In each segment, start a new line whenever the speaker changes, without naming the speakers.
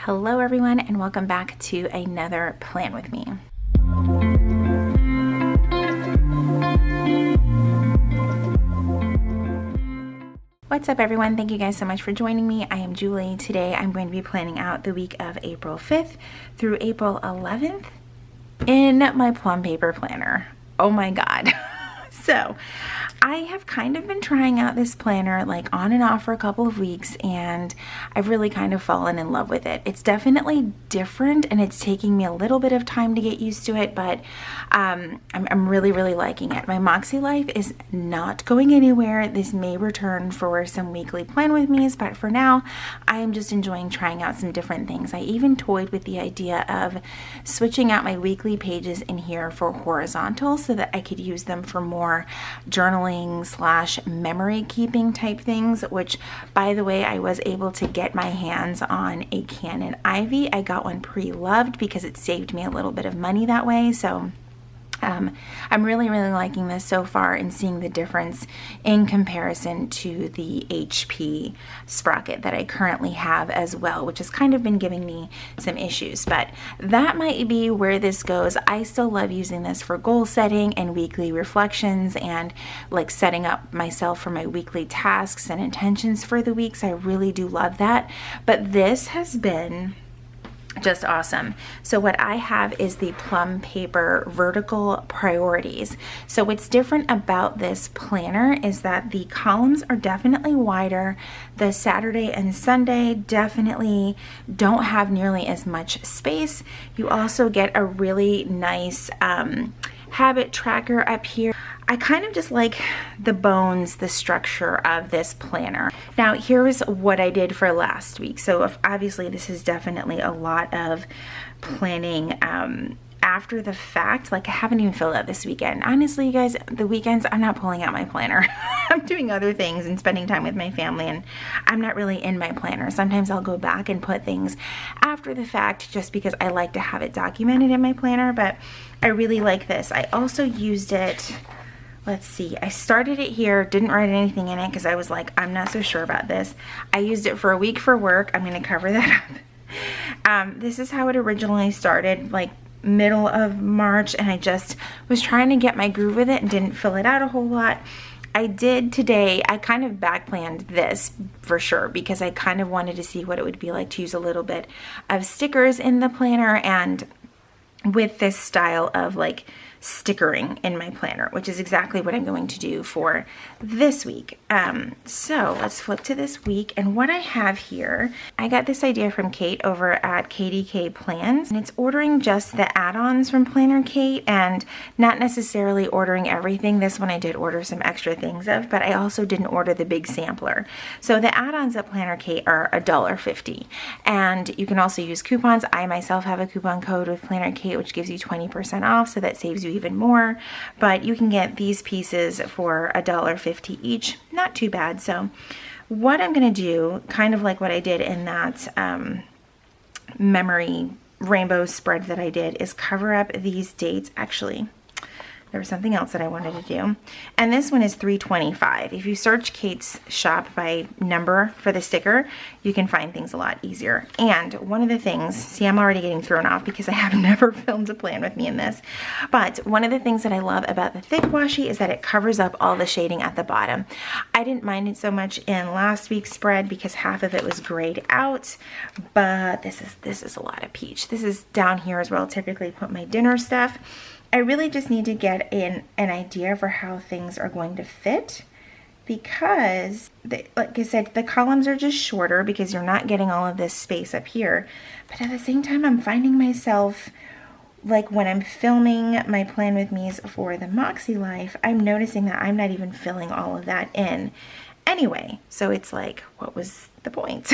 Hello everyone, and welcome back to another Plan With Me. What's up everyone? Thank you guys so much for joining me. I am Julie. Today I'm going to be planning out the week of April 5th through April 11th in my Plum paper planner. Oh my god. So I have kind of been trying out this planner like on and off for a couple of weeks, and I've really kind of fallen in love with it. It's definitely different and it's taking me a little bit of time to get used to it, but I'm really liking it. My Moxie life is not going anywhere. This may return for some weekly Plan With Me's, but for now I am just enjoying trying out some different things. I even toyed with the idea of switching out my weekly pages in here for horizontal so that I could use them for more journaling / memory keeping type things, which by the way, I was able to get my hands on a Canon Ivy. I got one pre-loved because it saved me a little bit of money that way. So I'm really liking this so far and seeing the difference in comparison to the HP sprocket that I currently have as well, which has kind of been giving me some issues, but that might be where this goes. I still love using this for goal setting and weekly reflections and like setting up myself for my weekly tasks and intentions for the weeks. I really do love that, but this has been just awesome. So what I have is the Plum paper vertical priorities. So what's different about this planner is that the columns are definitely wider. The Saturday and Sunday definitely don't have nearly as much space. You also get a really nice habit tracker up here. I kind of just like the bones, the structure of this planner. Now here's what I did for last week. So obviously this is definitely a lot of planning after the fact. Like I haven't even filled out this weekend. Honestly, you guys, the weekends I'm not pulling out my planner. I'm doing other things and spending time with my family, and I'm not really in my planner. Sometimes I'll go back and put things after the fact just because I like to have it documented in my planner, but I really like this. I also used it. Let's see, I started it here, didn't write anything in it because I was like, I'm not so sure about this. I used it for a week for work. I'm going to cover that up. This is how it originally started, like middle of March, and I just was trying to get my groove with it and didn't fill it out a whole lot. I did today, I kind of back planned this for sure because I kind of wanted to see what it would be like to use a little bit of stickers in the planner and with this style of like stickering in my planner, which is exactly what I'm going to do for this week. So let's flip to this week, and what I have here, I got this idea from Kate over at KDK Plans, and it's ordering just the add-ons from Planner Kate and not necessarily ordering everything. This one I did order some extra things of, but I also didn't order the big sampler. So the add-ons at Planner Kate are $1.50, and you can also use coupons. I myself have a coupon code with Planner Kate which gives you 20% off, so that saves you even more, but you can get these pieces for $1.50 each. Not too bad. So what I'm going to do, kind of like what I did in that memory rainbow spread that I did, is cover up these dates. Actually, there was something else that I wanted to do, and this one is $3.25. If you search Kate's shop by number for the sticker, you can find things a lot easier. And one of the things, see, I'm already getting thrown off because I have never filmed a Plan With Me in this, but one of the things that I love about the thick washi is that it covers up all the shading at the bottom. I didn't mind it so much in last week's spread because half of it was grayed out, but this is a lot of peach. This is down here as well. I'll typically put my dinner stuff. I really just need to get an idea for how things are going to fit because, like I said, the columns are just shorter because you're not getting all of this space up here. But at the same time, I'm finding myself, like when I'm filming my Plan With Me's for the Moxie Life, I'm noticing that I'm not even filling all of that in anyway. So it's like, what was the point?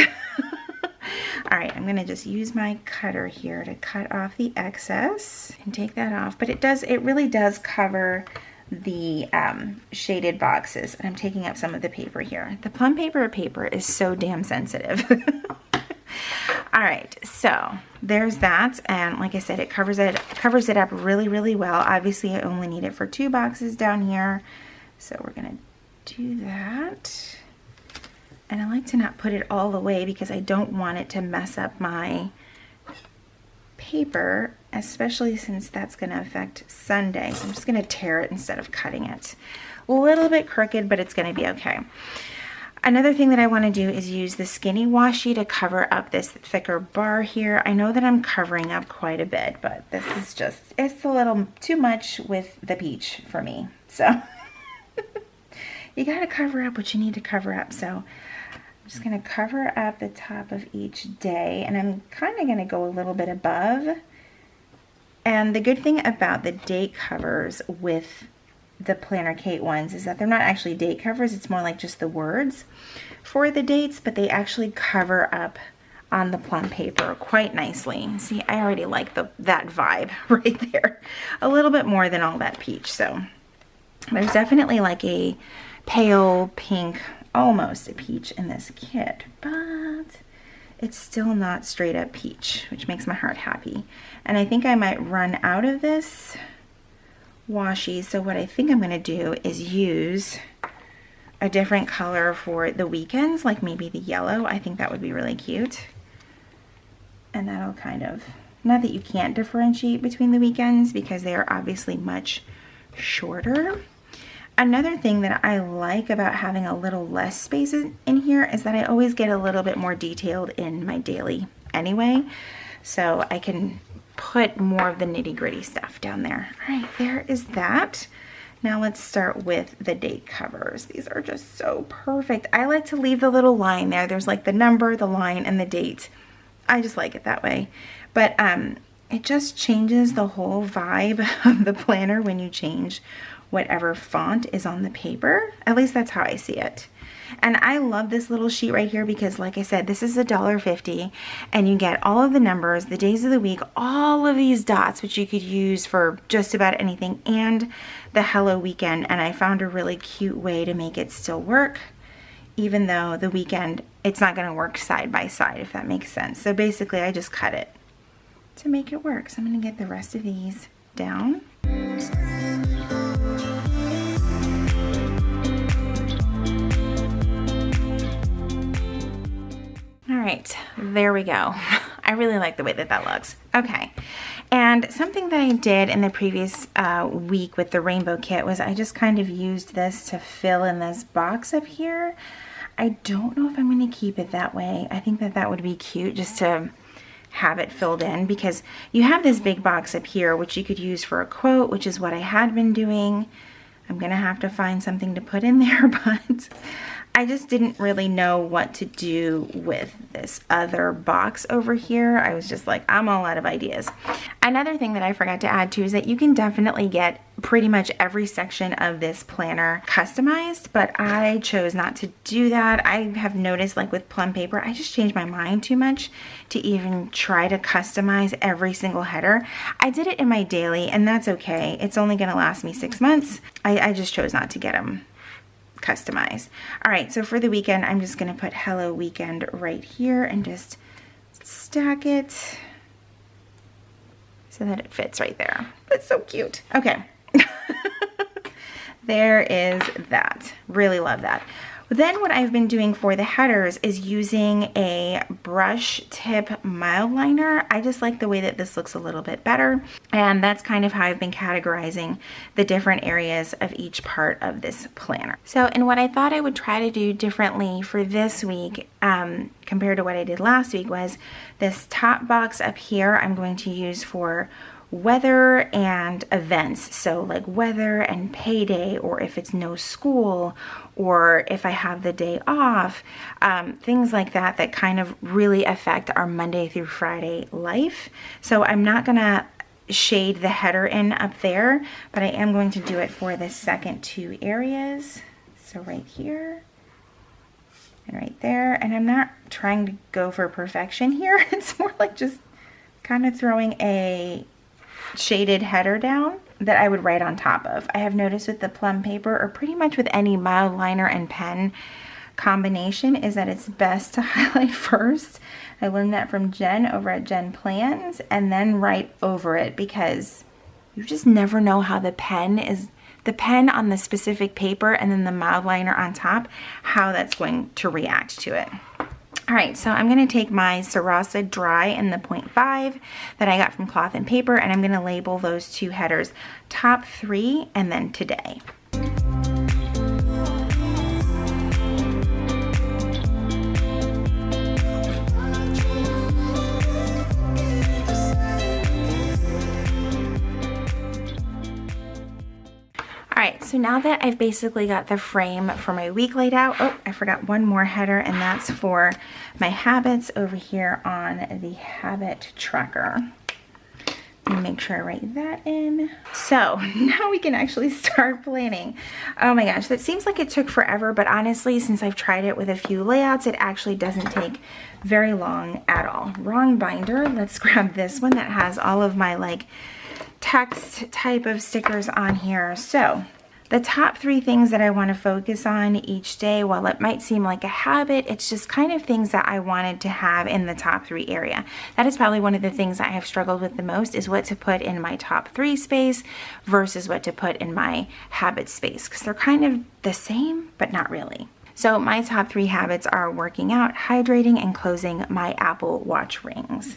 All right, I'm gonna just use my cutter here to cut off the excess and take that off. But it really does cover the shaded boxes. And I'm taking up some of the paper here. The Plum paper is so damn sensitive. All right, so there's that, and like I said, it covers it up really well. Obviously, I only need it for 2 boxes down here, so we're gonna do that. And I like to not put it all the way because I don't want it to mess up my paper, especially since that's going to affect Sunday. So I'm just going to tear it instead of cutting it. A little bit crooked, but it's going to be okay. Another thing that I want to do is use the skinny washi to cover up this thicker bar here. I know that I'm covering up quite a bit, but this is just, it's a little too much with the peach for me. So you got to cover up what you need to cover up. So I'm just going to cover up the top of each day, and I'm kind of going to go a little bit above. And the good thing about the date covers with the Planner Kate ones is that they're not actually date covers. It's more like just the words for the dates, but they actually cover up on the Plum paper quite nicely. See, I already like that vibe right there a little bit more than all that peach. So there's definitely like a pale pink, almost a peach in this kit, but it's still not straight up peach, which makes my heart happy. And I think I might run out of this washi, so what I think I'm going to do is use a different color for the weekends, like maybe the yellow. I think that would be really cute. And that'll kind of, not that you can't differentiate between the weekends because they are obviously much shorter. Another thing that I like about having a little less space in here is that I always get a little bit more detailed in my daily anyway, so I can put more of the nitty-gritty stuff down there. All right, there is that. Now let's start with the date covers. These are just so perfect. I like to leave the little line there. There's like the number, the line, and the date. I just like it that way. But it just changes the whole vibe of the planner when you change whatever font is on the paper. At least that's how I see it. And I love this little sheet right here because, like I said, this is $1.50 and you get all of the numbers, the days of the week, all of these dots, which you could use for just about anything, and the Hello Weekend. And I found a really cute way to make it still work, even though the weekend, it's not going to work side by side, if that makes sense. So basically, I just cut it to make it work. So I'm going to get the rest of these down. All right, there we go. I really like the way that that looks. Okay, and something that I did in the previous week with the rainbow kit was I just kind of used this to fill in this box up here. I don't know if I'm going to keep it that way. I think that that would be cute just to have it filled in, because you have this big box up here which you could use for a quote, which is what I had been doing. I'm gonna have to find something to put in there, but I just didn't really know what to do with this other box over here. I was just like, I'm all out of ideas. Another thing that I forgot to add too is that you can definitely get pretty much every section of this planner customized, but I chose not to do that. I have noticed, like with Plum paper, I just changed my mind too much to even try to customize every single header. I did it in my daily, and that's okay. It's only gonna last me 6 months. I just chose not to get them customized. All right, so for the weekend, I'm just gonna put Hello Weekend right here and just stack it so that it fits right there. That's so cute. Okay. There is that. Really love that. Then what I've been doing for the headers is using a brush tip mild liner. I just like the way that this looks a little bit better. And that's kind of how I've been categorizing the different areas of each part of this planner. So, and what I thought I would try to do differently for this week compared to what I did last week was this top box up here I'm going to use for weather and events, so like weather and payday, or if it's no school, or if I have the day off, things like that that kind of really affect our Monday through Friday life. So I'm not gonna shade the header in up there, but I am going to do it for the second two areas. So right here and right there, and I'm not trying to go for perfection here. It's more like just kind of throwing a shaded header down that I would write on top of. I have noticed with the Plum paper, or pretty much with any mild liner and pen combination, is that it's best to highlight first. I learned that from Jen over at Jen Plans, and then write over it, because you just never know how the pen on the specific paper and then the mild liner on top, how that's going to react to it. All right, so I'm gonna take my Sarasa Dry in the 0.5 that I got from Cloth and Paper, and I'm gonna label those two headers, top 3 and then today. Alright, so now that I've basically got the frame for my week laid out, oh, I forgot one more header, and that's for my habits over here on the habit tracker. Let me make sure I write that in. So now we can actually start planning. Oh my gosh, that seems like it took forever, but honestly, since I've tried it with a few layouts, it actually doesn't take very long at all. Wrong binder. Let's grab this one that has all of my like text type of stickers on here. So the top 3 things that I want to focus on each day, while it might seem like a habit, it's just kind of things that I wanted to have in the top 3 area. That is probably one of the things I have struggled with the most, is what to put in my top 3 space versus what to put in my habit space, because they're kind of the same, but not really. So my top 3 habits are working out, hydrating, and closing my Apple Watch rings.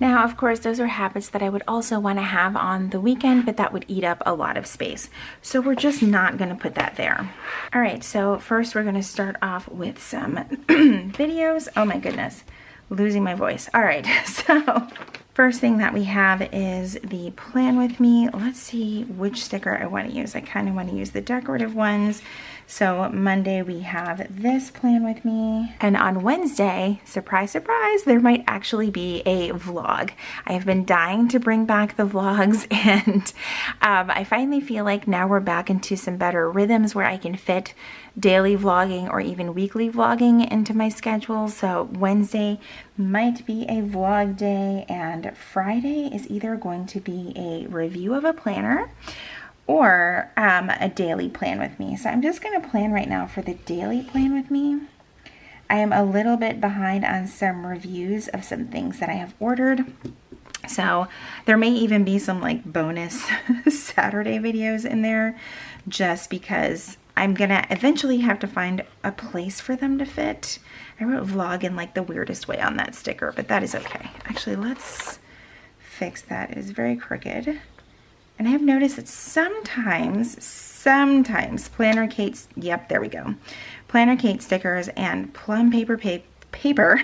Now, of course, those are habits that I would also want to have on the weekend, but that would eat up a lot of space. So we're just not going to put that there. All right, so first we're going to start off with some videos. Oh my goodness, losing my voice. All right, so first thing that we have is the Plan With Me. Let's see which sticker I want to use. I kind of want to use the decorative ones. So Monday we have this Plan With Me. And on Wednesday, surprise, surprise, there might actually be a vlog. I have been dying to bring back the vlogs, and I finally feel like now we're back into some better rhythms where I can fit daily vlogging or even weekly vlogging into my schedule. So Wednesday might be a vlog day, and Friday is either going to be a review of a planner or a daily Plan With Me. So I'm just going to plan right now for the daily Plan With Me. I am a little bit behind on some reviews of some things that I have ordered. So there may even be some like bonus Saturday videos in there, just because I'm gonna eventually have to find a place for them to fit. I wrote vlog in like the weirdest way on that sticker, but that is okay. Actually, let's fix that. It is very crooked. And I have noticed that sometimes Planner Kate, yep, there we go. Planner Kate stickers and Plum paper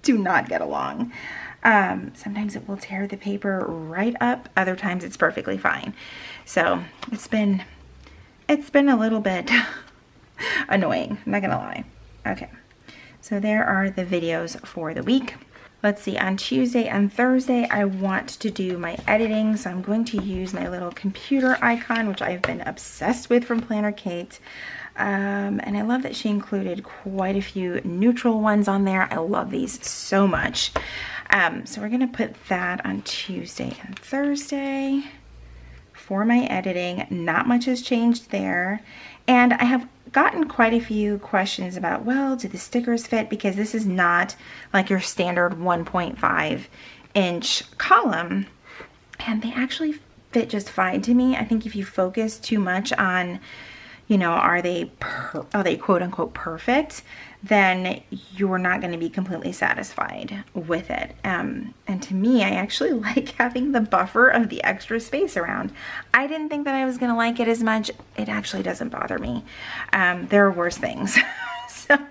do not get along. Sometimes it will tear the paper right up. Other times it's perfectly fine. So it's been a little bit annoying, I'm not gonna lie. Okay, so there are the videos for the week. Let's see, on Tuesday and Thursday, I want to do my editing, so I'm going to use my little computer icon, which I've been obsessed with from Planner Kate. And I love that she included quite a few neutral ones on there. I love these so much. So we're gonna put that on Tuesday and Thursday for my editing. Not much has changed there. And I have gotten quite a few questions about, well, do the stickers fit? Because this is not like your standard 1.5 inch column, and they actually fit just fine to me. I think if you focus too much on, you know, are they quote unquote perfect, then you're not going to be completely satisfied with it. And to me, I actually like having the buffer of the extra space around. I didn't think that I was going to like it as much. It actually doesn't bother me. There are worse things. So I'm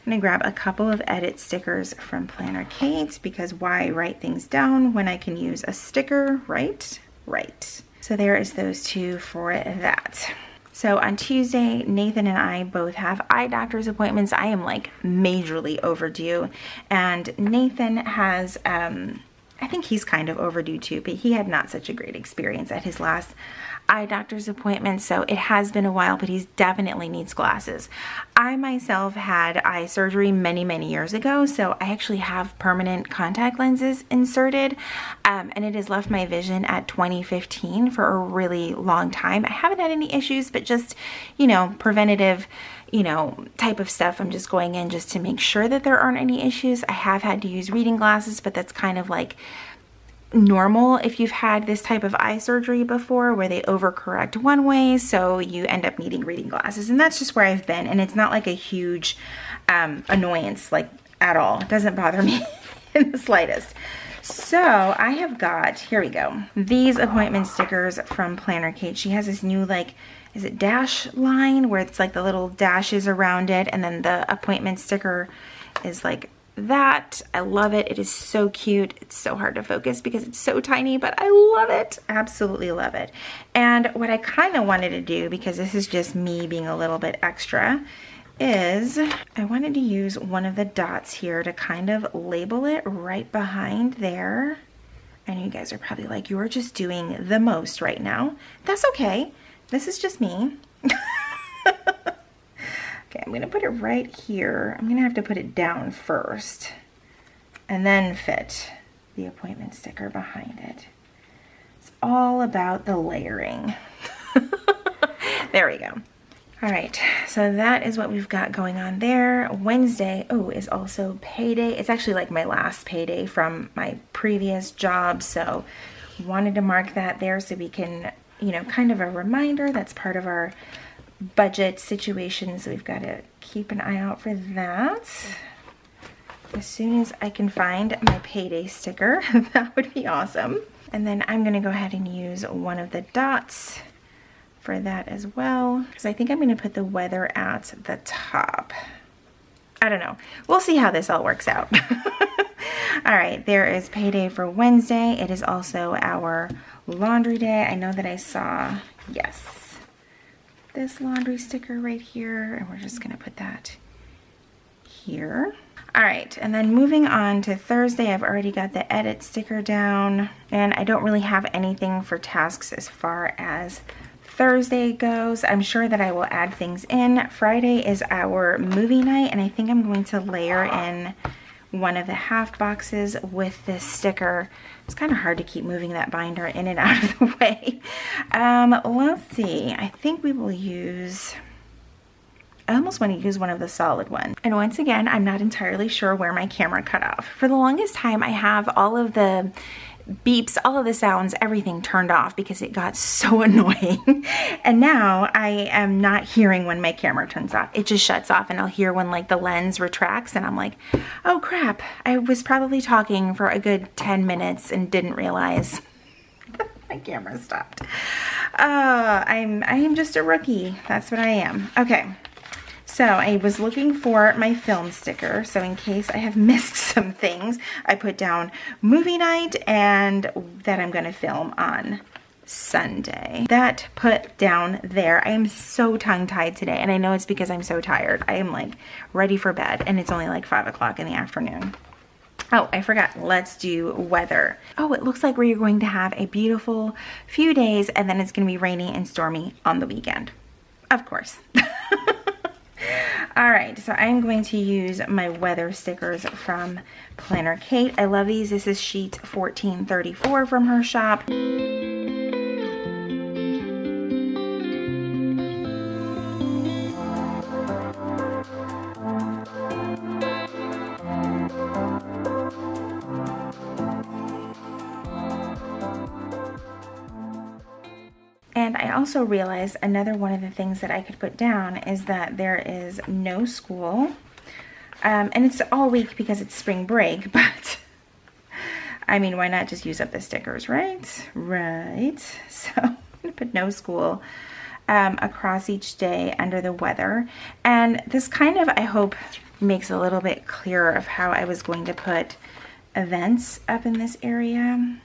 going to grab a couple of edit stickers from Planner Kate, because why write things down when I can use a sticker, right? Right. So there is those two for that. So on Tuesday, Nathan and I both have eye doctor's appointments. I am like majorly overdue, and Nathan has, I think he's kind of overdue too, but he had not such a great experience at his last eye doctor's appointment, so it has been a while, but he definitely needs glasses. I myself had eye surgery many years ago, so I actually have permanent contact lenses inserted, and it has left my vision at 20/15 for a really long time. I haven't had any issues, but just, you know, preventative you know, type of stuff. I'm just going in just to make sure that there aren't any issues. I have had to use reading glasses, but that's kind of like normal if you've had this type of eye surgery before, where they overcorrect one way, so you end up needing reading glasses. And that's just where I've been, and it's not like a huge annoyance, like, at all. It doesn't bother me in the slightest. So I have got, here we go, these appointment stickers from Planner Kate. She has this new, like, is it dash line, where it's like the little dashes around it, and then the appointment sticker is like that. I love it. It is so cute. It's so hard to focus because it's so tiny, but I love it. Absolutely love it. And what I kind of wanted to do, because this is just me being a little bit extra, is I wanted to use one of the dots here to kind of label it right behind there. I know you guys are probably like, you're just doing the most right now. That's okay. This is just me. Okay, I'm gonna put it right here. I'm gonna have to put it down first and then fit the appointment sticker behind it. It's all about the layering. There we go. All right, so that is what we've got going on there. Wednesday, oh, is also payday. It's actually like my last payday from my previous job, so wanted to mark that there so we can, you know, kind of a reminder. That's part of our budget situation, so we've got to keep an eye out for that. As soon as I can find my payday sticker, that would be awesome. And then I'm going to go ahead and use one of the dots for that as well, because I think I'm going to put the weather at the top. I don't know. We'll see how this all works out. All right, there is payday for Wednesday. It is also our laundry day. I know that I saw, yes, this laundry sticker right here, and we're just gonna put that here. All right, and then moving on to Thursday, I've already got the edit sticker down, and I don't really have anything for tasks as far as Thursday goes. I'm sure that I will add things in. Friday is our movie night, and I think I'm going to layer in one of the half boxes with this sticker. It's kind of hard to keep moving that binder in and out of the way. Let's see. I think we will use, I almost want to use one of the solid ones. And once again, I'm not entirely sure where my camera cut off. For the longest time, I have all of the beeps, all of the sounds, everything turned off because it got so annoying. And now I am not hearing when my camera turns off. It just shuts off, and I'll hear when like the lens retracts, and I'm like, oh crap, I was probably talking for a good 10 minutes and didn't realize my camera stopped. I am just a rookie. That's what I am. Okay. So I was looking for my film sticker, so in case I have missed some things, I put down movie night and that I'm gonna film on Sunday. That put down there. I am so tongue-tied today, and I know it's because I'm so tired. I am like ready for bed, and it's only like 5 o'clock in the afternoon. Oh, I forgot. Let's do weather. Oh, it looks like we're going to have a beautiful few days, and then it's gonna be rainy and stormy on the weekend. Of course. All right, so I'm going to use my weather stickers from Planner Kate. I love these. This is sheet 1434 from her shop. And I also realized another one of the things that I could put down is that there is no school. And it's all week because it's spring break, but I mean, why not just use up the stickers, right? Right. So I'm gonna put no school across each day under the weather. And this kind of, I hope, makes a little bit clearer of how I was going to put events up in this area.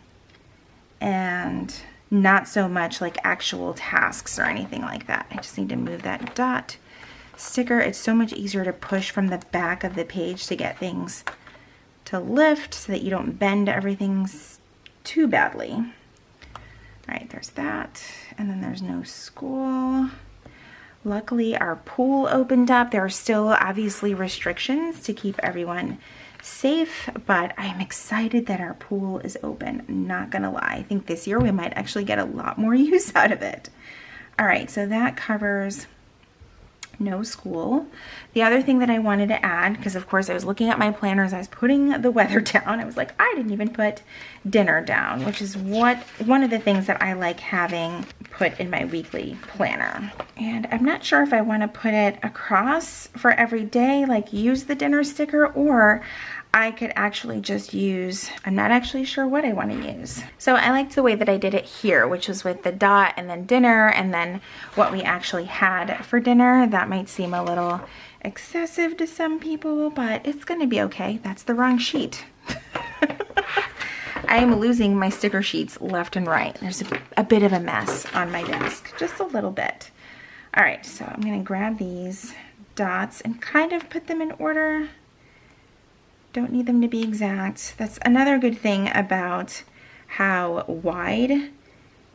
And not so much like actual tasks or anything like that. I just need to move that dot sticker. It's so much easier to push from the back of the page to get things to lift so that you don't bend everything too badly. All right, there's that. And then there's no school. Luckily, our pool opened up. There are still obviously restrictions to keep everyone safe, but I'm excited that our pool is open. Not gonna lie, I think this year we might actually get a lot more use out of it. All right, so that covers no school. The other thing that I wanted to add, because of course I was looking at my planner as I was putting the weather down, I was like, I didn't even put dinner down, which is one of the things that I like having put in my weekly planner. And I'm not sure if I want to put it across for every day, like use the dinner sticker, or I could actually just use, I'm not actually sure what I want to use. So I liked the way that I did it here, which was with the dot and then dinner and then what we actually had for dinner. That might seem a little excessive to some people, but it's going to be okay. That's the wrong sheet. I am losing my sticker sheets left and right. There's a bit of a mess on my desk, just a little bit. All right, so I'm going to grab these dots and kind of put them in order. Don't need them to be exact. That's another good thing about how wide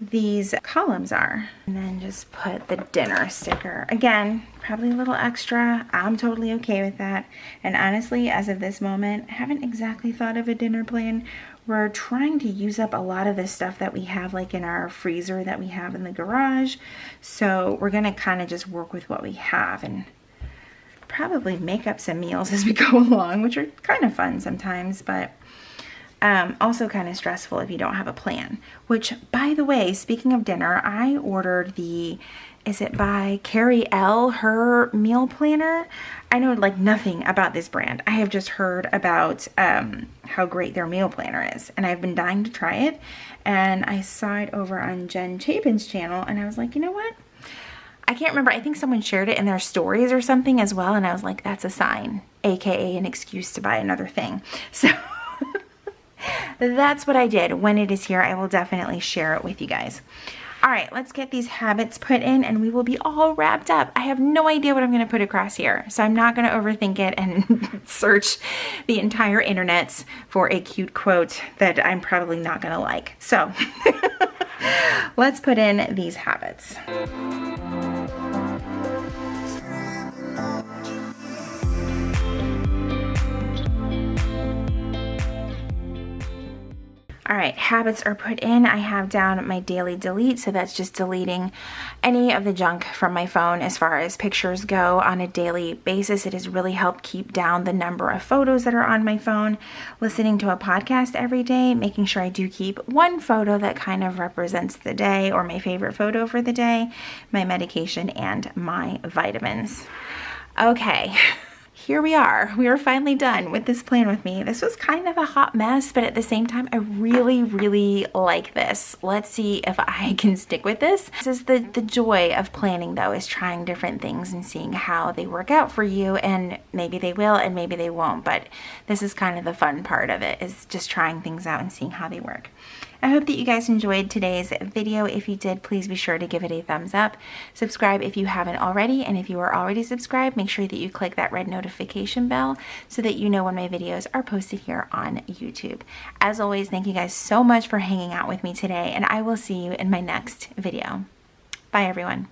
these columns are. And then just put the dinner sticker. Again, probably a little extra. I'm totally okay with that. And honestly, as of this moment, I haven't exactly thought of a dinner plan. We're trying to use up a lot of the stuff that we have like in our freezer that we have in the garage. So we're gonna kind of just work with what we have and probably make up some meals as we go along, which are kind of fun sometimes, but also kind of stressful if you don't have a plan. Which, by the way, speaking of dinner, I ordered the, is it by Carrie L, her meal planner? I know like nothing about this brand. I have just heard about how great their meal planner is, and I've been dying to try it. And I saw it over on Jen Chapin's channel, and I was like, you know what? I can't remember, I think someone shared it in their stories or something as well, and I was like, that's a sign, aka an excuse to buy another thing. So that's what I did. When it is here, I will definitely share it with you guys. All right, let's get these habits put in and we will be all wrapped up. I have no idea what I'm gonna put across here, so I'm not gonna overthink it and search the entire internets for a cute quote that I'm probably not gonna like. So let's put in these habits. All right, habits are put in. I have down my daily delete, so that's just deleting any of the junk from my phone as far as pictures go on a daily basis. It has really helped keep down the number of photos that are on my phone. Listening to a podcast every day, making sure I do keep one photo that kind of represents the day or my favorite photo for the day, my medication, and my vitamins. Okay. Here we are. We are finally done with this plan with me. This was kind of a hot mess, but at the same time, I really, really like this. Let's see if I can stick with this. This is the joy of planning though, is trying different things and seeing how they work out for you, and maybe they will and maybe they won't, but this is kind of the fun part of it, is just trying things out and seeing how they work. I hope that you guys enjoyed today's video. If you did, please be sure to give it a thumbs up. Subscribe if you haven't already, and if you are already subscribed, make sure that you click that red notification bell so that you know when my videos are posted here on YouTube. As always, thank you guys so much for hanging out with me today, and I will see you in my next video. Bye, everyone.